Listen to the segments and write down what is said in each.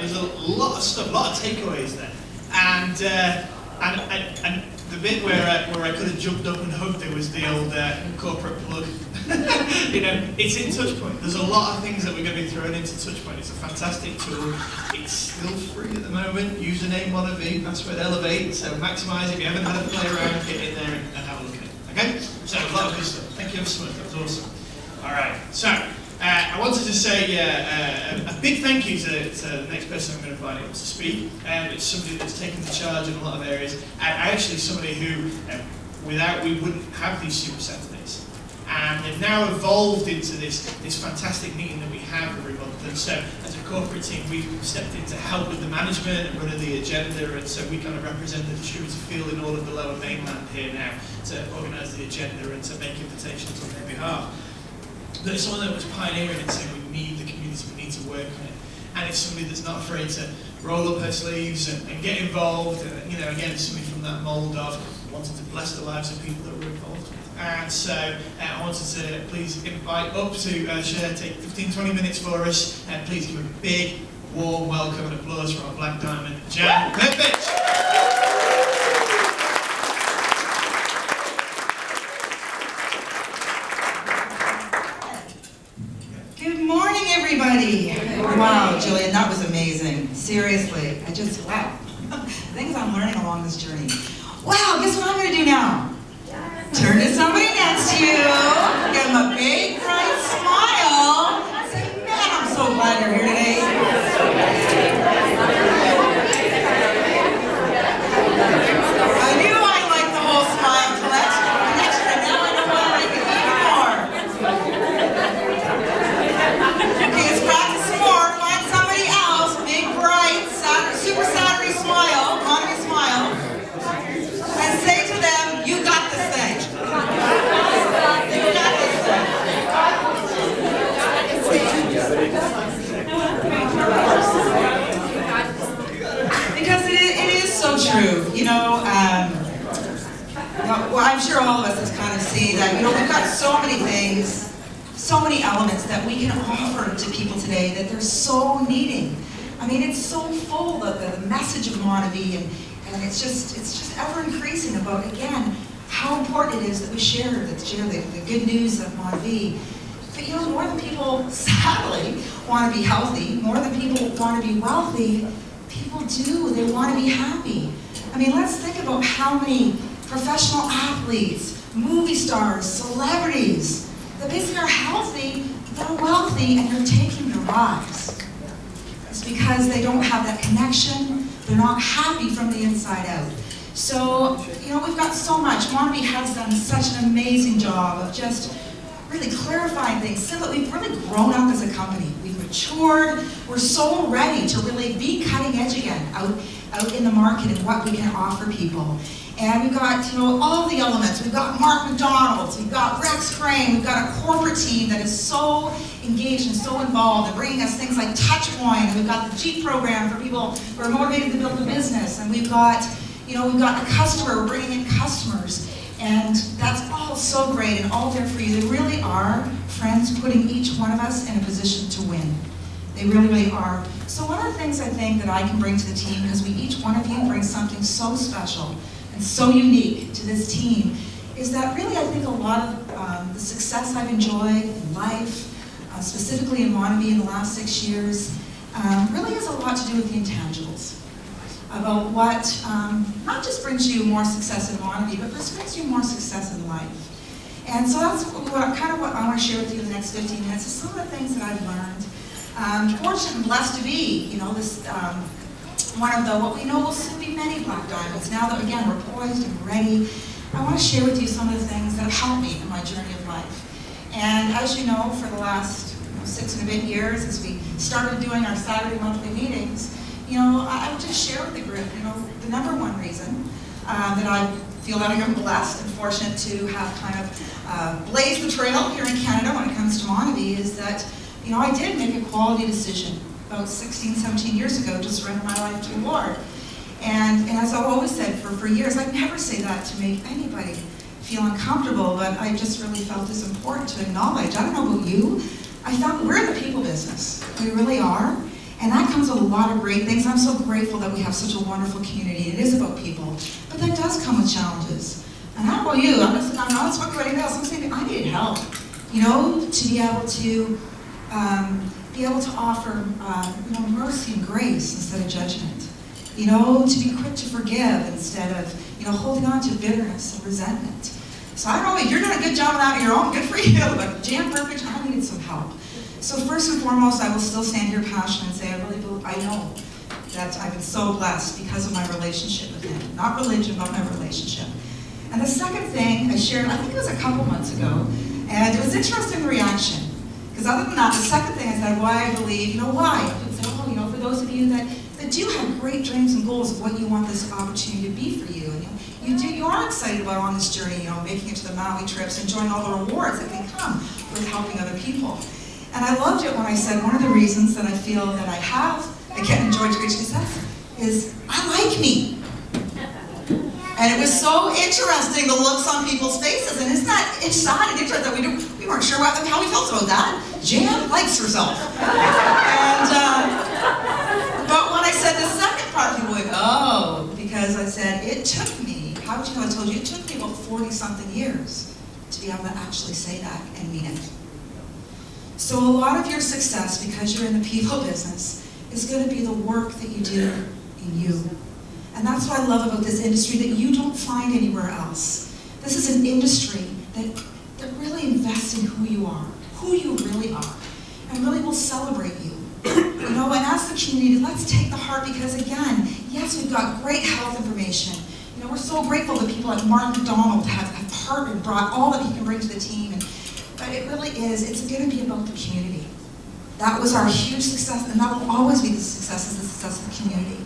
There's a lot of stuff, a lot of takeaways there. And the bit where I could have jumped up and hugged it was the old corporate plug. It's in Touchpoint. There's a lot of things that we're going to be throwing into Touchpoint. It's a fantastic tool. It's still free at the moment. Username MonaV, password Elevate. So maximise it. If you haven't had a play around, get in there and have a look at it. Okay? So a lot of good stuff. Thank you ever so much. That was awesome. All right. So I wanted to say a big thank you to the next person I'm going to invite up to speak. It's somebody that's taken the charge in a lot of areas. Actually, somebody who, without, we wouldn't have these Super Saturdays. And they've now evolved into this fantastic meeting that we have every month. And so, as a corporate team, we've stepped in to help with the management and running the agenda. And so we kind of represent the distributor field in all of the lower mainland here now to organise the agenda and to make invitations on their behalf. But it's someone that was pioneering and saying we need the community, we need to work on it. And it's somebody that's not afraid to roll up her sleeves and get involved. Again, somebody from that mould of wanting to bless the lives of people that we're involved with. And so I wanted to please invite up to share, take 15-20 minutes for us, and please give a big, warm welcome and applause for our Black Diamond, Jan Prpich. Everybody. Wow, Jillian, that was amazing. Seriously, wow. Things I'm learning along this journey. Wow, guess what I'm going to do now? Turn to somebody next to you, give them a big, bright smile, say, man, I'm so glad you're here today. I knew I liked the whole smile, Colette. Now I know why I like it even more. Okay, let's practice some more. Find somebody else. Big, bright, super Saturday smile, economy smile. And say to them, you got this thing. You got this thing. Because it is so true. Well, I'm sure all of us has kind of seen that, we've got so many things, so many elements that we can offer to people today that they're so needing. I mean, it's so full, the message of MonaV, and it's just ever increasing about, again, how important it is that we share the good news of MonaV. But more than people, sadly, want to be healthy, more than people want to be wealthy, people do. They want to be happy. I mean, let's think about how many professional athletes, movie stars, celebrities, that basically are healthy, they're wealthy, and they're taking their lives. It's because they don't have that connection, they're not happy from the inside out. So, we've got so much. MonaV has done such an amazing job of just really clarifying things. We've really grown up as a company. We've matured. We're so ready to really be cutting edge again out in the market and what we can offer people. And we've got, all the elements. We've got Mark McDonald's, we've got Rex Crane, we've got a corporate team that is so engaged and so involved in bringing us things like Touchpoint, and we've got the Jeep program for people who are motivated to build a business, and we've got, we've got a customer, we're bringing in customers, and that's all so great and all there for you. They really are, friends, putting each one of us in a position to win. They really, really are. So one of the things I think that I can bring to the team, because each one of you brings something so special and so unique to this team, is that really I think a lot of the success I've enjoyed in life, specifically in MonaV in the last 6 years, really has a lot to do with the intangibles. About what not just brings you more success in MonaV, but just brings you more success in life. And so that's kind of what I want to share with you in the next 15 minutes, is some of the things that I've learned. Fortunate and blessed to be, this one of the, what we know will soon be many Black Diamonds. Now that, again, we're poised and ready, I want to share with you some of the things that have helped me in my journey of life. And as you know, for the last 6 and a bit years, as we started doing our Saturday monthly meetings, I would just share with the group, the number one reason that I feel that I'm blessed and fortunate to have kind of blazed the trail here in Canada when it comes to MonaV is that, I did make a quality decision about 16, 17 years ago to surrender my life to the Lord. And as I've always said for years, I'd never say that to make anybody feel uncomfortable, but I just really felt it's important to acknowledge. I don't know about you, I found we're in the people business. We really are. And that comes with a lot of great things. I'm so grateful that we have such a wonderful community. It is about people. But that does come with challenges. And I don't know you, I'm not talking about anything else. I'm saying I needed help. You know, to be able to offer mercy and grace instead of judgment. You know, to be quick to forgive instead of, holding on to bitterness and resentment. So I don't know, you're doing a good job of that on your own, good for you, but Jan Prpich, I needed some help. So first and foremost, I will still stand here passionate and say, I know that I've been so blessed because of my relationship with him. Not religion, but my relationship. And the second thing I shared, I think it was a couple months ago, and it was interesting reaction. Because other than that, the second thing I said, why I believe, why? I said, for those of you that do have great dreams and goals of what you want this opportunity to be for you. And you are excited about on this journey, making it to the Maui trips, enjoying all the rewards that can come with helping other people. And I loved it when I said one of the reasons that I feel that I can enjoy great success is I like me. And it was so interesting, the looks on people's faces, and isn't that sad and interesting that we weren't sure how we felt about that. Jan likes herself. But when I said the second part, people went, oh, because I said, it took me, how did you know I told you, it took me about 40-something years to be able to actually say that and mean it. So a lot of your success, because you're in the people business, is going to be the work that you do in you. And that's what I love about this industry that you don't find anywhere else. This is an industry that really invests in who you are, who you really are, and really will celebrate you. And as the community, let's take the heart, because again, yes, we've got great health information. We're so grateful that people like Mark McDonald have partnered and brought all that he can bring to the team. But it really is, it's going to be about the community. That was our huge success, and that will always be the success of the community.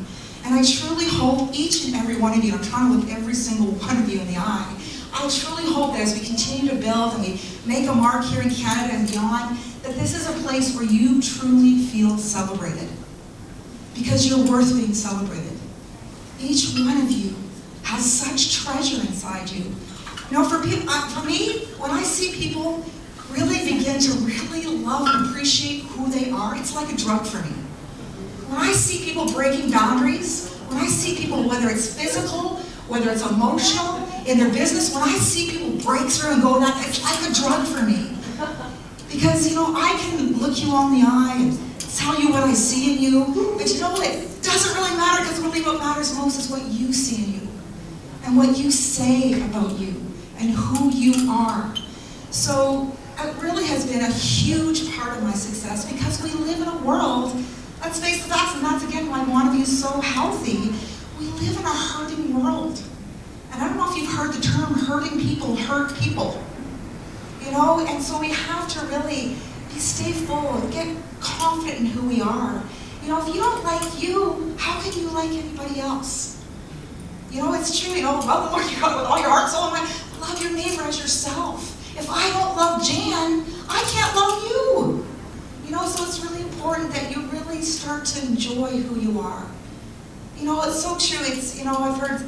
And I truly hope each and every one of you, I'm trying to look every single one of you in the eye, I truly hope that as we continue to build and we make a mark here in Canada and beyond, that this is a place where you truly feel celebrated. Because you're worth being celebrated. Each one of you has such treasure inside you. For me, when I see people really begin to really love and appreciate who they are, it's like a drug for me. When I see people breaking boundaries, when I see people, whether it's physical, whether it's emotional, in their business, when I see people break through and go that, it's like a drug for me. Because, I can look you on the eye and tell you what I see in you, but you know what? It doesn't really matter, because really what matters most is what you see in you and what you say about you and who you are. So it really has been a huge part of my success, because we live in a world, let's face the facts, and that's again why I want to be so healthy. We live in a hurting world. And I don't know if you've heard the term hurting people hurt people. And so we have to really stay full, get confident in who we are. If you don't like you, how can you like anybody else? It's true, love the Lord your God with all your heart, soul, and mind. Love your neighbor as yourself. If I don't love Jan, I can't love you. So it's really important that you really start to enjoy who you are. It's so true.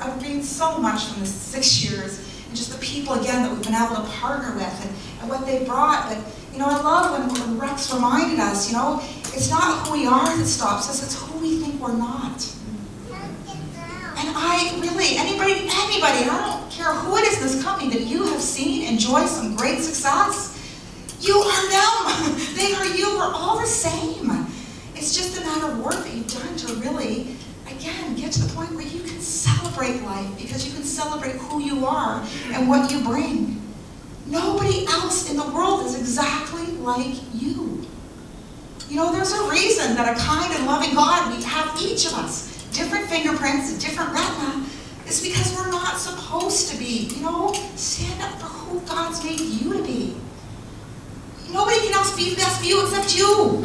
I've gained so much from the 6 years, and just the people, again, that we've been able to partner with and what they brought. But, I love when Rex reminded us, it's not who we are that stops us, it's who we think we're not. And anybody, and I don't care who it is in this company that you have seen enjoy some great success, you are them. They are you. We're all the same. It's just a matter of work that you've done to really, again, get to the point where you can celebrate life, because you can celebrate who you are and what you bring. Nobody else in the world is exactly like you. There's a reason that a kind and loving God, we have each of us different fingerprints and different retina. It's because we're not supposed to be, stand up for who God's made you to be. Nobody can else be the best for you except you.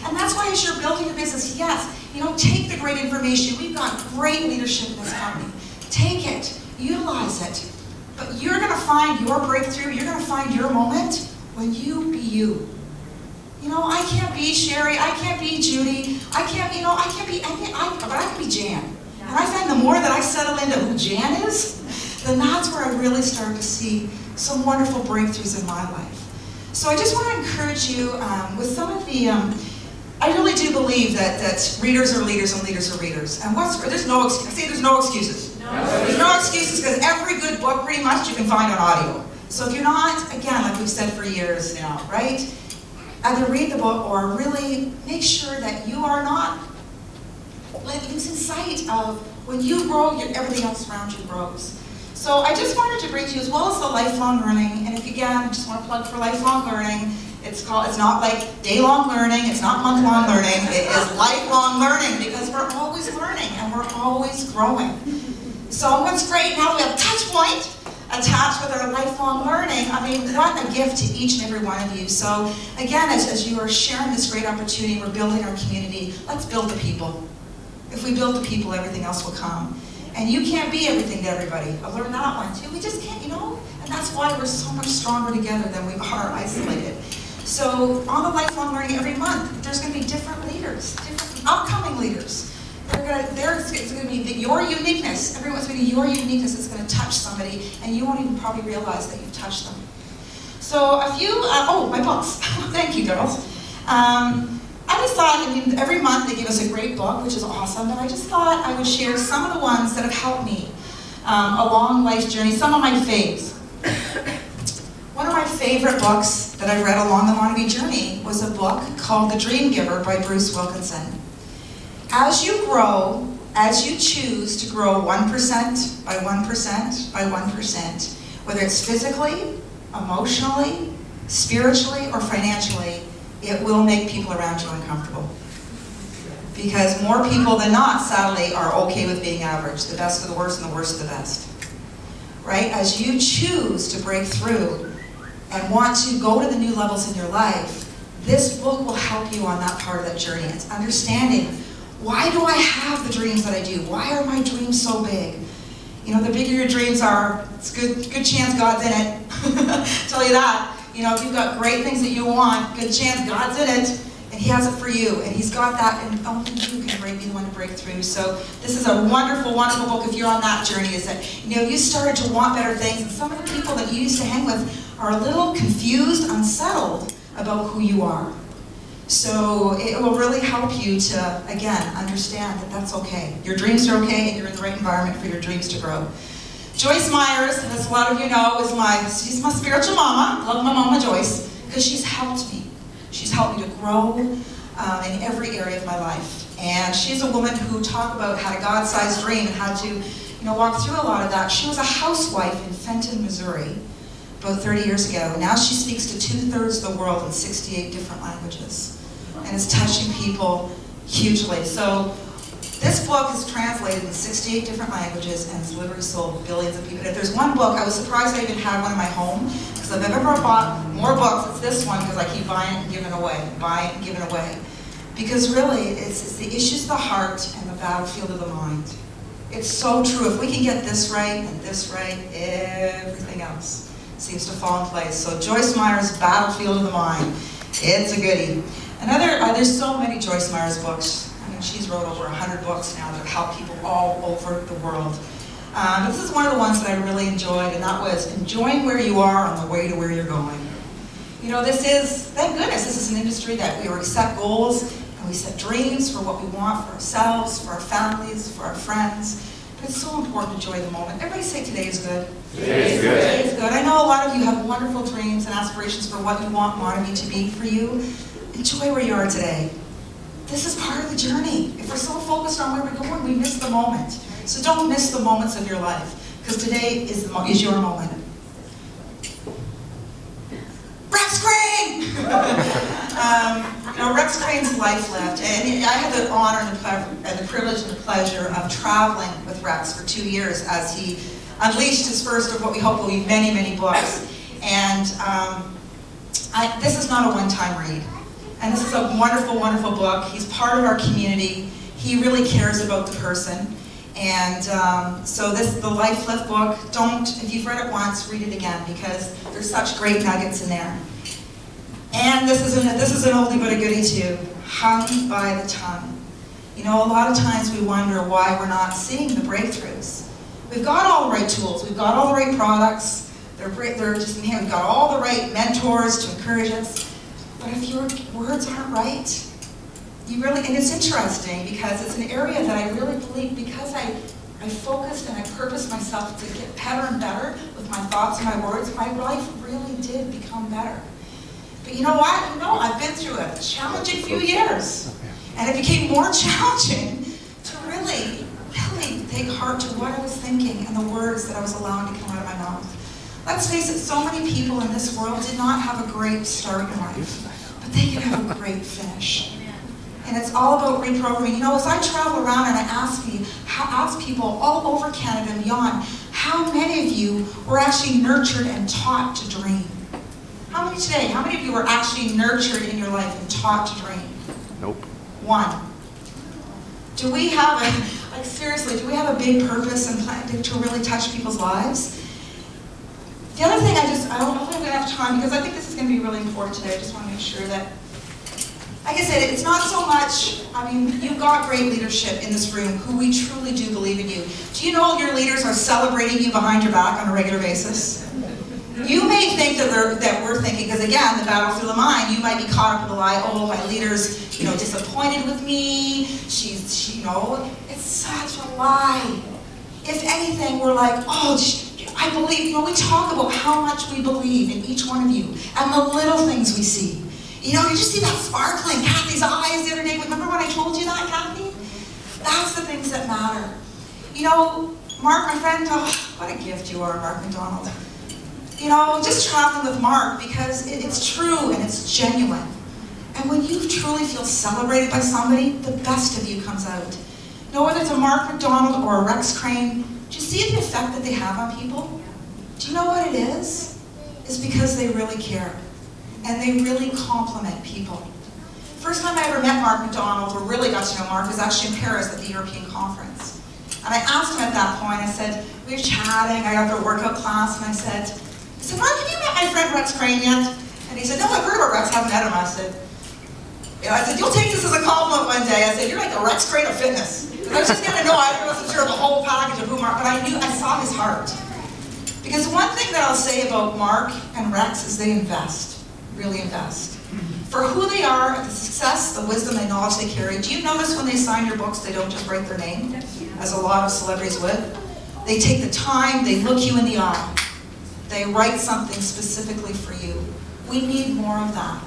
And that's why as you're building your business, yes, take the great information. We've got great leadership in this company. Take it, utilize it. But you're going to find your breakthrough, you're going to find your moment when you be you. I can't be Sherry, I can't be Judy, I can't be but I can be Jan. And I find the more that I settle into who Jan is, then that's where I really start to see some wonderful breakthroughs in my life. So I just want to encourage you with some of the I really do believe that readers are leaders and leaders are readers. And there's no excuses. There's no excuses because every good book pretty much you can find on audio. So if you're not, again, like we've said for years now, right? Either read the book or really make sure that you are not losing sight of when you grow, everything else around you grows. So I just wanted to bring to you, as well as the lifelong learning, and if again, I just want to plug for lifelong learning, it's not like day-long learning, it's not month-long learning, it is lifelong learning because we're always learning and we're always growing. So what's great now, we have Touchpoint attached with our lifelong learning. I mean, what a gift to each and every one of you. So again, as you are sharing this great opportunity, we're building our community, let's build the people. If we build the people, everything else will come. And you can't be everything to everybody. I've learned that one too. We just can't, and that's why we're so much stronger together than we are isolated. So on the lifelong learning every month, there's going to be different leaders, different upcoming leaders. It's going to be your uniqueness. Everyone's going to be your uniqueness that's going to touch somebody, and you won't even probably realize that you've touched them. So a few, my books. Thank you, girls. I just thought, every month they give us a great book, which is awesome, but I just thought I would share some of the ones that have helped me along life's journey, some of my faves. One of my favorite books that I read along the Montague journey was a book called The Dream Giver by Bruce Wilkinson. As you grow, as you choose to grow 1% by 1% by 1%, whether it's physically, emotionally, spiritually, or financially, it will make people around you uncomfortable. Because more people than not, sadly, are okay with being average. The best of the worst and the worst of the best. Right? As you choose to break through and want to go to the new levels in your life, this book will help you on that part of that journey. It's understanding, why do I have the dreams that I do? Why are my dreams so big? The bigger your dreams are, it's good chance God's in it. Tell you that. If you've got great things that you want, good chance God's in it, and He has it for you, and He's got that, and only you can be the one to break through. So this is a wonderful, wonderful book if you're on that journey, is that, you started to want better things, and some of the people that you used to hang with are a little confused, unsettled about who you are. So it will really help you to, again, understand that that's okay. Your dreams are okay, and you're in the right environment for your dreams to grow. Joyce Myers, as a lot of you know, she's my spiritual mama. I love my mama Joyce, because she's helped me. She's helped me to grow in every area of my life. And she's a woman who talked about had a God-sized dream and had to, walk through a lot of that. She was a housewife in Fenton, Missouri, about 30 years ago. Now she speaks to 2/3 of the world in 68 different languages. And is touching people hugely. So this book is translated in 68 different languages and it's literally sold billions of people. If there's one book, I was surprised I even had one in my home, because if I've ever bought more books, it's this one, because I keep buying it and giving it away, Because really, it's the issues of the heart and the battlefield of the mind. It's so true. If we can get this right and this right, everything else seems to fall in place. So Joyce Meyer's Battlefield of the Mind, it's a goodie. There's so many Joyce Meyer's books. She's wrote over 100 books now that help people all over the world. This is one of the ones that I really enjoyed, and that was enjoying where you are on the way to where you're going. Thank goodness, this is an industry that we already set goals, and we set dreams for what we want for ourselves, for our families, for our friends. But it's so important to enjoy the moment. Everybody say today is good. Today is good. Today is good. I know a lot of you have wonderful dreams and aspirations for what you want Montague to be for you. Enjoy where you are today. This is part of the journey. If we're so focused on where we're going, we miss the moment. So don't miss the moments of your life, because today is your moment. Rex Crane! Rex Crane's life lived, and I had the honor and the privilege and the pleasure of traveling with Rex for 2 years as he unleashed his first of what we hope will be many, many books. And this is not a one-time read. And this is a wonderful, wonderful book. He's part of our community. He really cares about the person. And so the Life Lift book, if you've read it once, read it again, because there's such great nuggets in there. And this is an oldie but a goodie too, Hung by the Tongue. A lot of times we wonder why we're not seeing the breakthroughs. We've got all the right tools. We've got all the right products. They're just in here. We've got all the right mentors to encourage us. But if your words aren't right, you really, and it's interesting because it's an area that I really believe, because I focused and I purposed myself to get better and better with my thoughts and my words, my life really did become better. But you know what? You know, I've been through a challenging few years. And it became more challenging to really take heart to what I was thinking and the words that I was allowing to come out of my mouth. Let's face it, so many people in this world did not have a great start in life, but they can have a great finish. And it's all about reprogramming. You know, as I travel around and I ask people all over Canada and beyond, how many of you were actually nurtured and taught to dream? How many today? How many of you were actually nurtured in your life and taught to dream? Nope. One. Do we have like seriously, do we have a big purpose and plan to really touch people's lives? The other thing I don't know if I'm going to have time, because I think this is going to be really important today. I just want to make sure that, like I said, it's not so much, I mean, you've got great leadership in this room who we truly do believe in you. Do you know your leaders are celebrating you behind your back on a regular basis? You may think that we're thinking, because again, the battle through the mind, you might be caught up in the lie, oh, my leader's, you know, disappointed with me, she, you know, it's such a lie. If anything, we're like, oh, I believe, you know, we talk about how much we believe in each one of you, and the little things we see. You know, you just see that sparkle in Kathy's eyes the other day. Remember when I told you that, Kathy? That's the things that matter. You know, Mark, my friend, oh, what a gift you are, Mark McDonald. You know, just traveling with Mark, because it's true and it's genuine. And when you truly feel celebrated by somebody, the best of you comes out. You know, whether it's a Mark McDonald or a Rex Crane, do you see the effect that they have on people? Do you know what it is? It's because they really care. And they really compliment people. First time I ever met Mark McDonald, or really got to know Mark, was actually in Paris at the European conference. And I asked him at that point, I said, we were chatting, I got their workout class, and I said, Mark, have you met my friend Rex Crane yet? And he said, no, I've heard about Rex, haven't met him. I said, you'll take this as a compliment one day. I said, you're like the Rex Crane of fitness. Because I was just gonna know, I wasn't sure of the whole package of who Mark, but I knew, I saw his heart. Because one thing that I'll say about Mark and Rex is they invest, really invest. For who they are, the success, the wisdom, the knowledge they carry. Do you notice when they sign your books, they don't just write their name, as a lot of celebrities would? They take the time, they look you in the eye. They write something specifically for you. We need more of that.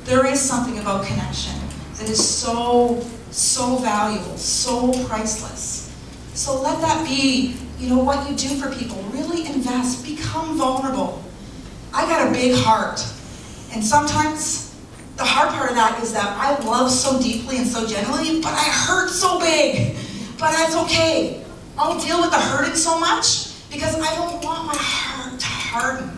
There is something about connection that is so valuable, so priceless. So let that be, you know, what you do for people. Really invest, become vulnerable. I got a big heart. And sometimes the hard part of that is that I love so deeply and so genuinely, but I hurt so big. But that's okay. I'll deal with the hurting so much because I don't want my heart to harden.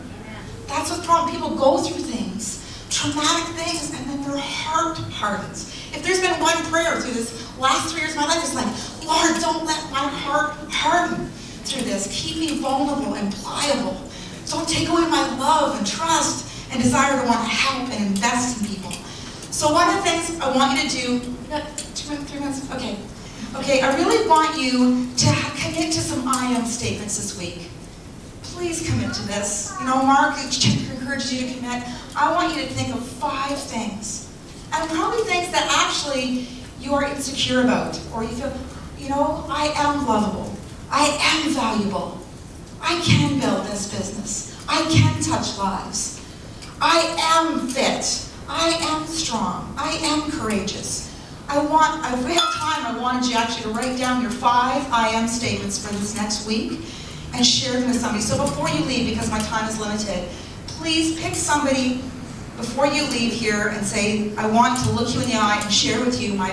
That's what's the problem. People go through things, traumatic things, and then their heart hardens. If there's been one prayer through this last 3 years of my life, it's like, Lord, don't let my heart harden through this. Keep me vulnerable and pliable. Don't take away my love and trust and desire to want to help and invest in people. So one of the things I want you to do, you got 2 minutes, 3 minutes? Okay. Okay, I really want you to commit to some I am statements this week. Please commit to this. You know, Mark encourages you to commit. I want you to think of 5 things. And probably things that actually you are insecure about. Or you feel, you know, I am lovable. I am valuable. I can build this business. I can touch lives. I am fit. I am strong. I am courageous. If we have time, I wanted you actually to write down your 5 I am statements for this next week and share them with somebody. So before you leave, because my time is limited, please pick somebody before you leave here and say, I want to look you in the eye and share with you my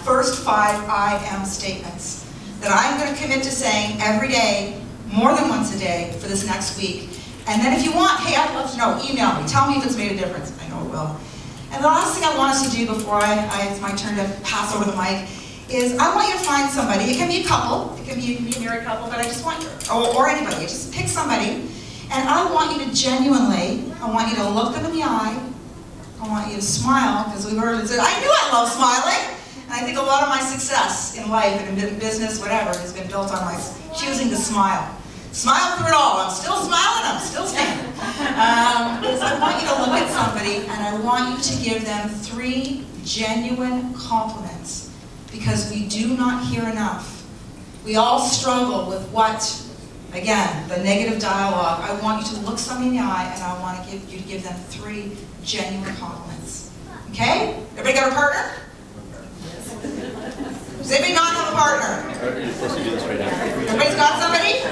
first 5 I am statements that I'm going to commit to saying every day, more than once a day for this next week. And then if you want, hey, I'd love to know, email me. Tell me if it's made a difference. I know it will. And the last thing I want us to do before it's my turn to pass over the mic is I want you to find somebody. It can be a couple. It can be a married couple, but I just want you, or anybody. Just pick somebody. And I want you to genuinely, I want you to look them in the eye. I want you to smile, because we've heard it said, I knew I love smiling. And I think a lot of my success in life and in business, whatever, has been built on my choosing to smile. Smile through it all. I'm still smiling, I'm still standing. So I want you to look at somebody and I want you to give them 3 genuine compliments, because we do not hear enough. We all struggle with what, again, the negative dialogue. I want you to look somebody in the eye, and I want to you to give them 3 genuine compliments. Okay? Everybody got a partner? Does anybody not have a partner? You're supposed to do this right now. Everybody's got somebody?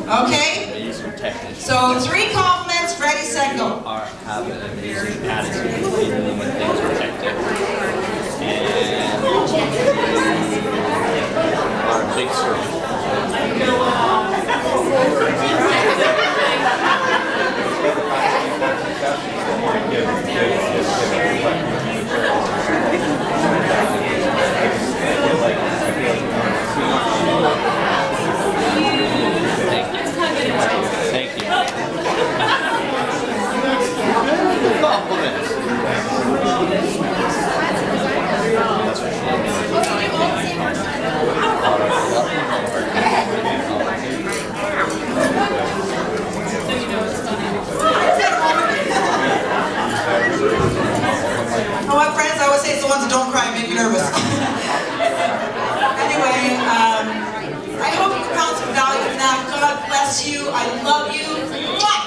Okay. So 3 compliments, ready, set, go. Have an amazing attitude even when things are hectic. And are a big servant. Thank you. Compliments. That's what You know what, friends? I always say it's the ones that don't cry